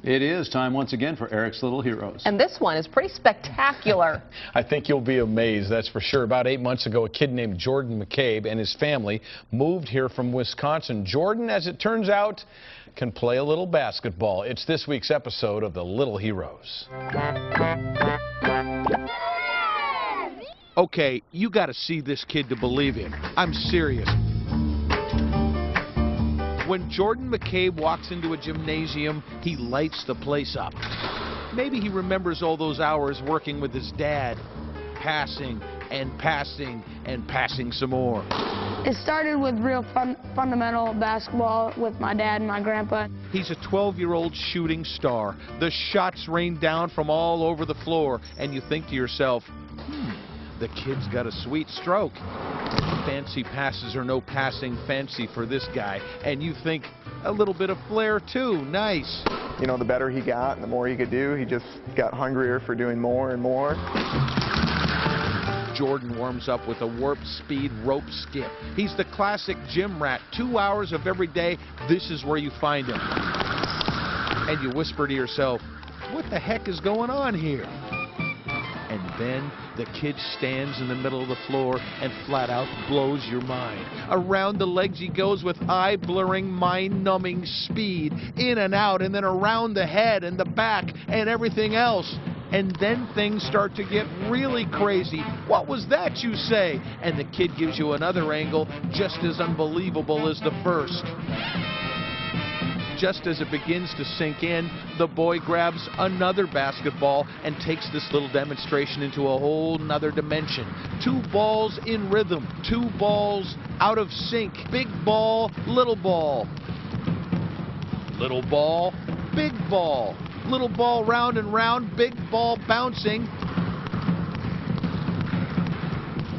It is time once again for Eric's Little Heroes. And this one is pretty spectacular. I think you'll be amazed, that's for sure. About 8 months ago, a kid named Jordan McCabe and his family moved here from Wisconsin. Jordan, as it turns out, can play a little basketball. It's this week's episode of The Little Heroes. Okay, you got to see this kid to believe him. I'm serious. When Jordan McCabe walks into a gymnasium, he lights the place up. Maybe he remembers all those hours working with his dad, passing and passing and passing some more. It started with real fundamental basketball with my dad and my grandpa. He's a 12-year-old shooting star. The shots rain down from all over the floor, and you think to yourself, the kid's got a sweet stroke. Fancy passes or no passing fancy for this guy. And you think, a little bit of flair too, nice. You know, the better he got and the more he could do, he just got hungrier for doing more and more. Jordan warms up with a warp speed rope skip. He's the classic gym rat. 2 hours of every day, this is where you find him. And you whisper to yourself, what the heck is going on here? And then the kid stands in the middle of the floor and flat out blows your mind. Around the legs he goes with eye-blurring, mind-numbing speed, in and out, and then around the head and the back and everything else. And then things start to get really crazy. What was that, you say? And the kid gives you another angle just as unbelievable as the first. Just as it begins to sink in, the boy grabs another basketball and takes this little demonstration into a whole nother dimension. 2 balls in rhythm, 2 balls out of sync. Big ball, little ball. Little ball, big ball. Little ball round and round, big ball bouncing.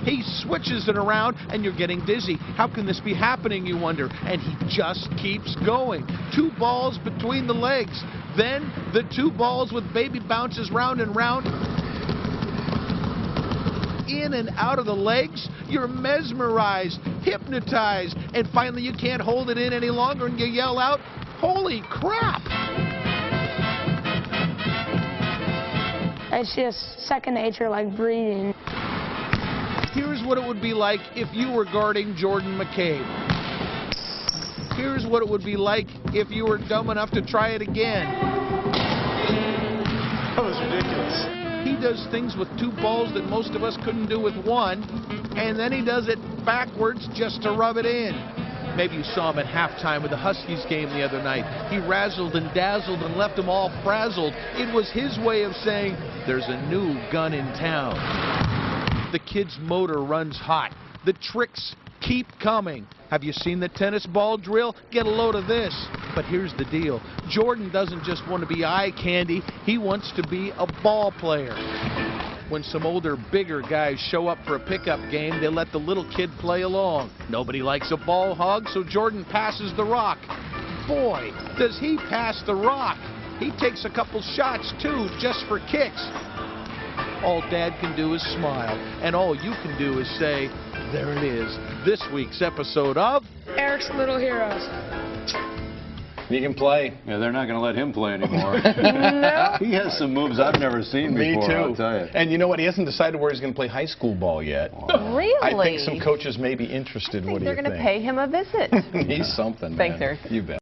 He switches it around, and you're getting dizzy. How can this be happening, you wonder? And he just keeps going. 2 balls between the legs. Then the 2 balls with baby bounces round and round. In and out of the legs. You're mesmerized, hypnotized, and finally you can't hold it in any longer, and you yell out, "Holy crap!" It's just second nature, like breathing. Here's what it would be like if you were guarding Jordan McCabe. Here's what it would be like if you were dumb enough to try it again. That was ridiculous. He does things with 2 balls that most of us couldn't do with 1, and then he does it backwards just to rub it in. Maybe you saw him at halftime of the Huskies game the other night. He razzled and dazzled and left them all frazzled. It was his way of saying, there's a new gun in town. The kid's motor runs hot. The tricks keep coming. Have you seen the tennis ball drill? Get a load of this. But here's the deal. Jordan doesn't just want to be eye candy. He wants to be a ball player. When some older, bigger guys show up for a pickup game, they let the little kid play along. Nobody likes a ball hog, so Jordan passes the rock. Boy, does he pass the rock. He takes a couple shots, too, just for kicks. All Dad can do is smile, and all you can do is say, there it is, this week's episode of Eric's Little Heroes. You can play. Yeah, they're not going to let him play anymore. No. He has some moves I've never seen Me before, too. I'll tell you. And you know what? He hasn't decided where he's going to play high school ball yet. Really? I think some coaches may be interested. What do you think? They're going to pay him a visit. He's something, Thanks, man. Eric. You bet.